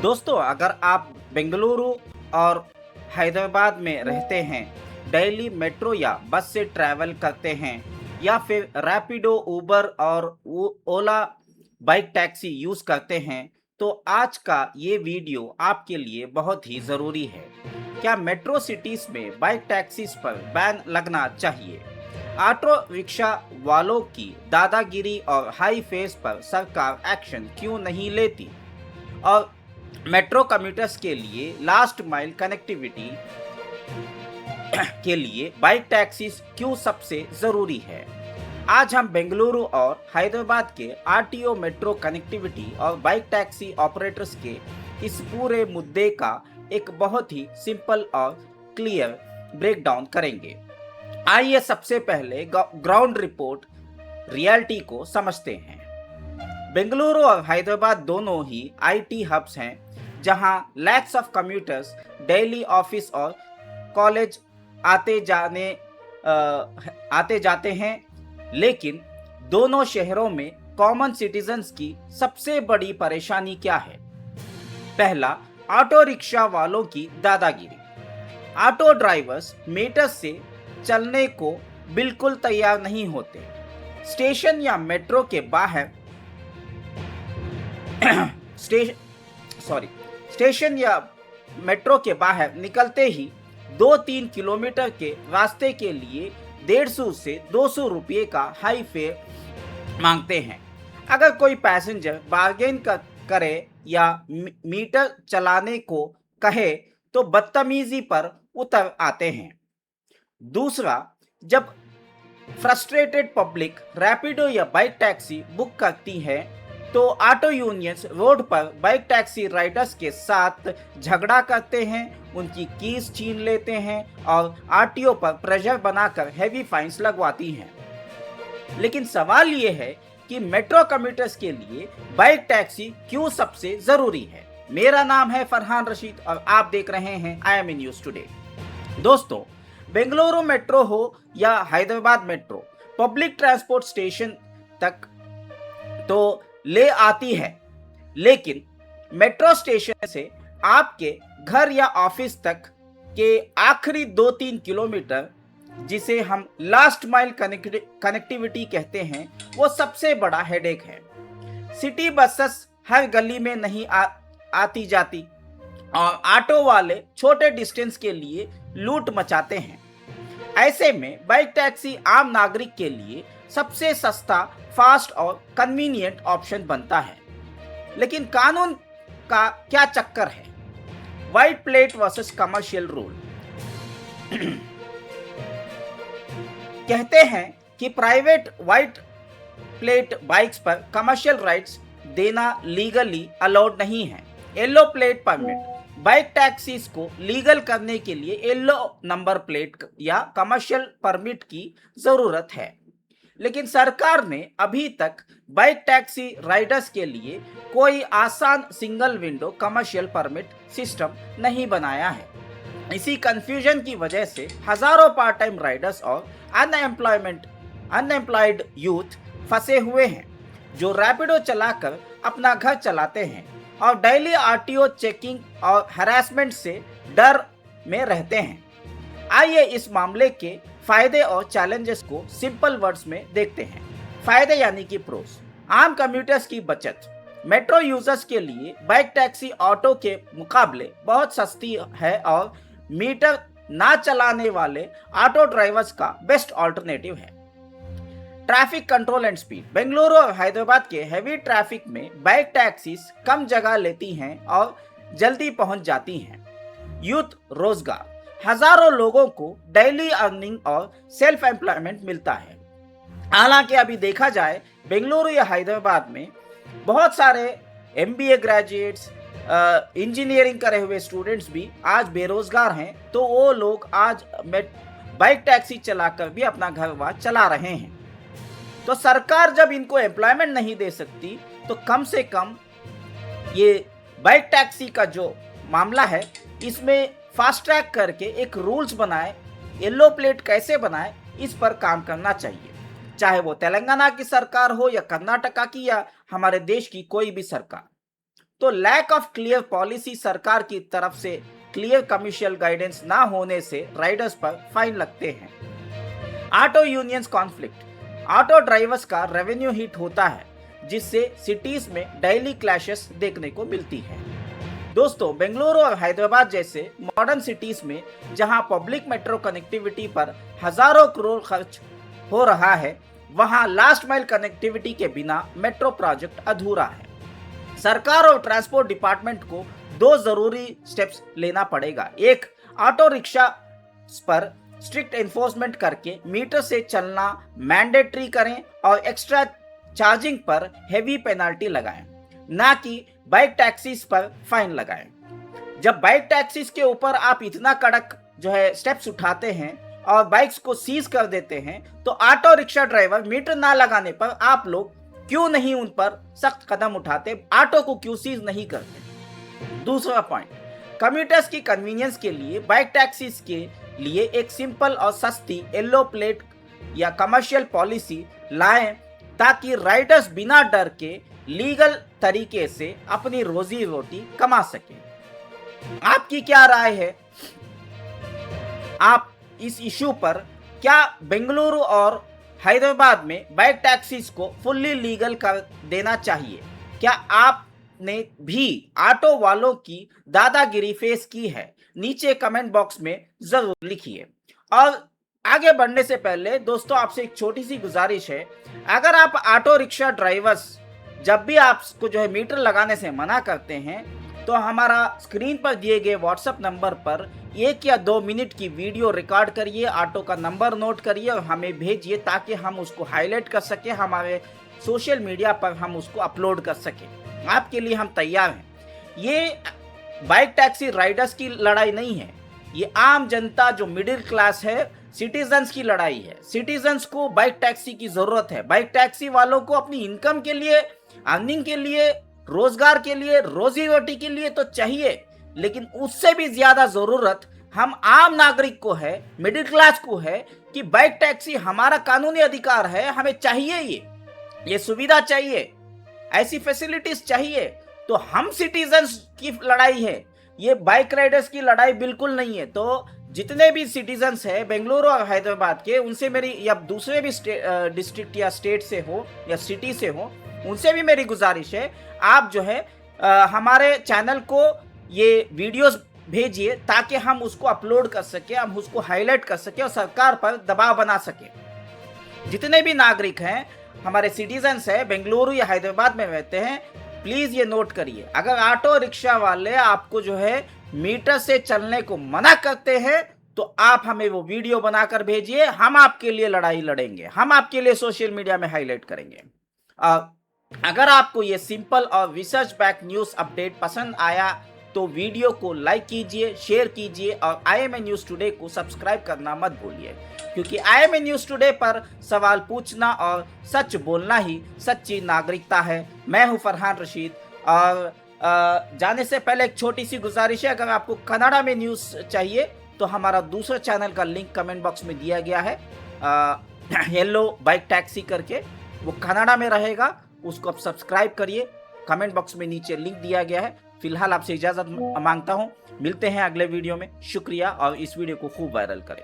दोस्तों, अगर आप बेंगलुरु और हैदराबाद में रहते हैं, डेली मेट्रो या बस से ट्रैवल करते हैं या फिर रैपिडो, उबर और ओला बाइक टैक्सी यूज़ करते हैं, तो आज का ये वीडियो आपके लिए बहुत ही ज़रूरी है। क्या मेट्रो सिटीज़ में बाइक टैक्सीज पर बैन लगना चाहिए? ऑटो रिक्शा वालों की दादागिरी और हाई फेस पर सरकार एक्शन क्यों नहीं लेती? और मेट्रो कम्यूटर्स के लिए लास्ट माइल कनेक्टिविटी के लिए बाइक टैक्सीज क्यों सबसे ज़रूरी है? आज हम बेंगलुरु और हैदराबाद के आरटीओ, मेट्रो कनेक्टिविटी और बाइक टैक्सी ऑपरेटर्स के इस पूरे मुद्दे का एक बहुत ही सिंपल और क्लियर ब्रेकडाउन करेंगे। आइए सबसे पहले ग्राउंड रिपोर्ट रियलिटी को समझते हैं। बेंगलुरु और हैदराबाद दोनों ही आईटी हब्स हैं, जहां lakhs of commuters daily office और कॉलेज आते जाते हैं। लेकिन दोनों शहरों में कॉमन सिटीजन्स की सबसे बड़ी परेशानी क्या है? पहला, ऑटो रिक्शा वालों की दादागिरी। ऑटो ड्राइवर्स मीटर से चलने को बिल्कुल तैयार नहीं होते। स्टेशन या मेट्रो के बाहर स्टेशन या मेट्रो के बाहर निकलते ही 2-3 किलोमीटर के रास्ते के लिए 150 से 200 रुपये का हाई फेयर मांगते हैं। अगर कोई पैसेंजर बार्गेन करे या मीटर चलाने को कहे तो बदतमीजी पर उतर आते हैं। दूसरा, जब फ्रस्ट्रेटेड पब्लिक रैपिडो या बाइक टैक्सी बुक करती है तो ऑटो यूनियंस रोड पर बाइक टैक्सी राइडर्स के साथ झगड़ा करते हैं, उनकी कीज छीन लेते हैं और आरटीओ पर प्रेशर बनाकर हैवी फाइन्स लगवाती हैं। लेकिन सवाल ये है कि मेट्रो कम्यूटर्स के लिए बाइक टैक्सी क्यों सबसे जरूरी है? मेरा नाम है फरहान रशीद और आप देख रहे हैं IME न्यूज़ टुडे। दोस्तों, बेंगलुरु मेट्रो हो या Hyderabad metro, public transport station तक तो ले आती है, लेकिन मेट्रो स्टेशन से आपके घर या ऑफिस तक के आखिरी 2-3 किलोमीटर, जिसे हम लास्ट माइल कनेक्टिविटी कहते हैं, वो सबसे बड़ा हेडेक है। सिटी बसेस हर गली में नहीं आती जाती और ऑटो वाले छोटे डिस्टेंस के लिए लूट मचाते हैं। ऐसे में बाइक टैक्सी आम नागरिक के लिए सबसे सस्ता, फास्ट और कन्वीनियंट ऑप्शन बनता है। लेकिन कानून का क्या चक्कर है? White plate versus commercial rule. कहते हैं कि प्राइवेट व्हाइट प्लेट बाइक्स पर कमर्शियल राइड्स देना लीगली अलाउड नहीं है। Yellow plate permit bike taxis को लीगल करने के लिए येलो नंबर प्लेट या कमर्शियल परमिट की जरूरत है। लेकिन सरकार ने अभी तक बाइक टैक्सी राइडर्स के लिए कोई आसान single window commercial permit system नहीं बनाया है। इसी कंफ्यूजन की वजह से हजारों पार्ट टाइम राइडर्स और अनएम्प्लॉयड यूथ फंसे हुए हैं, जो रैपिडो चलाकर अपना घर चलाते हैं और डेली आरटीओ चेकिंग और हैरेसमेंट से डर में रहते हैं। आइए इस मामले के फायदे और चैलेंजेस को सिंपल वर्ड्स में देखते हैं। फायदे यानी कि प्रोस। आम कम्यूटर्स की बचत। मेट्रो यूजर्स के लिए बाइक टैक्सी ऑटो के मुकाबले बहुत सस्ती है और मीटर ना चलाने वाले ऑटो ड्राइवर्स का बेस्ट ऑल्टरनेटिव है। Traffic control and speed. Bengaluru और हैदराबाद के हैवी ट्रैफिक में बाइक टैक्सीज कम जगह लेती हैं और जल्दी पहुंच जाती हैं। यूथ रोजगार। हजारों लोगों को डेली अर्निंग और सेल्फ एम्प्लॉयमेंट मिलता है। हालांकि अभी देखा जाए, बेंगलुरु या हैदराबाद में बहुत सारे MBA ग्रेजुएट्स, इंजीनियरिंग करे हुए स्टूडेंट्स भी आज बेरोजगार हैं, तो वो लोग आज बाइक टैक्सी चलाकर भी अपना घर बार चला रहे हैं। तो सरकार जब इनको एम्प्लॉयमेंट नहीं दे सकती, तो कम से कम ये बाइक टैक्सी का जो मामला है, इसमें फास्ट ट्रैक करके एक रूल्स बनाए, येलो प्लेट कैसे बनाए, इस पर काम करना चाहिए। चाहे वो तेलंगाना की सरकार हो या कर्नाटका की या हमारे देश की कोई भी सरकार। तो लैक ऑफ क्लियर पॉलिसी, सरकार की तरफ से क्लियर कमर्शियल गाइडेंस ना होने से राइडर्स पर फाइन लगते हैं। Auto unions conflict, auto drivers का रेवेन्यू हिट होता है जिससे सिटीज में डेली क्लैशेस देखने को मिलती है। दोस्तों, बेंगलुरु और हैदराबाद जैसे मॉडर्न सिटीज में जहां पब्लिक मेट्रो कनेक्टिविटी पर हजारों करोड़ खर्च हो रहा है, वहां लास्ट माइल कनेक्टिविटी के बिना मेट्रो प्रोजेक्ट अधूरा है। सरकार और ट्रांसपोर्ट डिपार्टमेंट को दो जरूरी स्टेप्स लेना पड़ेगा। एक, ऑटो रिक्शा पर स्ट्रिक्ट एनफोर्समेंट करके मीटर से चलना मैंडेटरी करें और एक्स्ट्रा चार्जिंग पर हेवी पेनाल्टी लगाएं, ना कि बाइक टैक्सीज पर फाइन लगाएं। जब बाइक टैक्सीज के ऊपर आप इतना कड़क स्टेप्स उठाते हैं और बाइक्स को सीज कर देते हैं, तो ऑटो रिक्शा ड्राइवर मीटर ना लगाने पर आप लोग क्यों नहीं उन पर सख्त कदम उठाते, ऑटो को क्यों सीज नहीं करते। दूसरा पॉइंट, कम्यूटर्स की कन्वीनियंस के लिए बाइक टैक्सीज के लिए एक सिंपल और सस्ती येलो प्लेट या कमर्शियल पॉलिसी लाएं ताकि राइडर्स बिना डर के लीगल तरीके से अपनी रोजी रोटी कमा सकें। आपकी क्या राय है? आप इस इशू पर क्या बेंगलुरु और हैदराबाद में बाइक टैक्सीज को फुल्ली लीगल कर देना चाहिए? क्या आपने भी ऑटो वालों की दादागिरी फेस की है? नीचे कमेंट बॉक्स में जरूर लिखिए। और आगे बढ़ने से पहले दोस्तों, आपसे एक छोटी सी गुजारिश है, अगर आप ऑटो रिक्शा ड्राइवर्स जब भी आपको मीटर लगाने से मना करते हैं, तो हमारा स्क्रीन पर दिए गए व्हाट्सएप नंबर पर 1 या 2 मिनट की वीडियो रिकॉर्ड करिए, ऑटो का नंबर नोट करिए और हमें भेजिए ताकि हम उसको हाईलाइट कर सकें, हमारे सोशल मीडिया पर हम उसको अपलोड कर सकें। आपके लिए हम तैयार हैं। ये बाइक टैक्सी राइडर्स की लड़ाई नहीं है, ये आम जनता जो मिडिल क्लास है, सिटीजन्स की लड़ाई है। सिटीजन्स को बाइक टैक्सी की जरूरत है। बाइक टैक्सी वालों को अपनी इनकम के लिए, अर्निंग के लिए, रोजगार के लिए, रोजी रोटी के लिए तो चाहिए, लेकिन उससे भी ज्यादा जरूरत हम आम नागरिक को है, मिडिल क्लास को है कि बाइक टैक्सी हमारा कानूनी अधिकार है, हमें चाहिए, ये सुविधा चाहिए, ऐसी फैसिलिटीज चाहिए। तो हम सिटीजन्स की लड़ाई है, ये बाइक राइडर्स की लड़ाई बिल्कुल नहीं है। तो जितने भी सिटीजन्स हैं बेंगलुरु और हैदराबाद के, उनसे मेरी, या दूसरे भी डिस्ट्रिक्ट या स्टेट से हो या सिटी से हो, उनसे भी मेरी गुजारिश है, आप हमारे चैनल को ये वीडियोस भेजिए ताकि हम उसको अपलोड कर सके, हम उसको हाईलाइट कर सके और सरकार पर दबाव बना सके। जितने भी नागरिक हैं, हमारे सिटीजन्स हैं, बेंगलुरु या हैदराबाद में रहते हैं, प्लीज ये नोट करिए, अगर ऑटो रिक्शा वाले आपको मीटर से चलने को मना करते हैं, तो आप हमें वो वीडियो बनाकर भेजिए, हम आपके लिए लड़ाई लड़ेंगे, हम आपके लिए सोशल मीडिया में हाईलाइट करेंगे। अगर आपको ये सिंपल और रिसर्च बैक न्यूज अपडेट पसंद आया तो वीडियो को लाइक कीजिए, शेयर कीजिए और IMA न्यूज टुडे को सब्सक्राइब करना मत भूलिए, क्योंकि IMA न्यूज टुडे पर सवाल पूछना और सच बोलना ही सच्ची नागरिकता है। मैं हूं फरहान रशीद। और जाने से पहले एक छोटी सी गुजारिश है, अगर आपको कन्नड़ा में न्यूज़ चाहिए तो हमारा दूसरा चैनल का लिंक कमेंट बॉक्स में दिया गया है, येलो बाइक टैक्सी करके, वो कन्नड़ा में रहेगा, उसको आप सब्सक्राइब करिए। कमेंट बॉक्स में नीचे लिंक दिया गया है। फिलहाल आपसे इजाज़त मांगता हूँ, मिलते हैं अगले वीडियो में। शुक्रिया और इस वीडियो को खूब वायरल करें।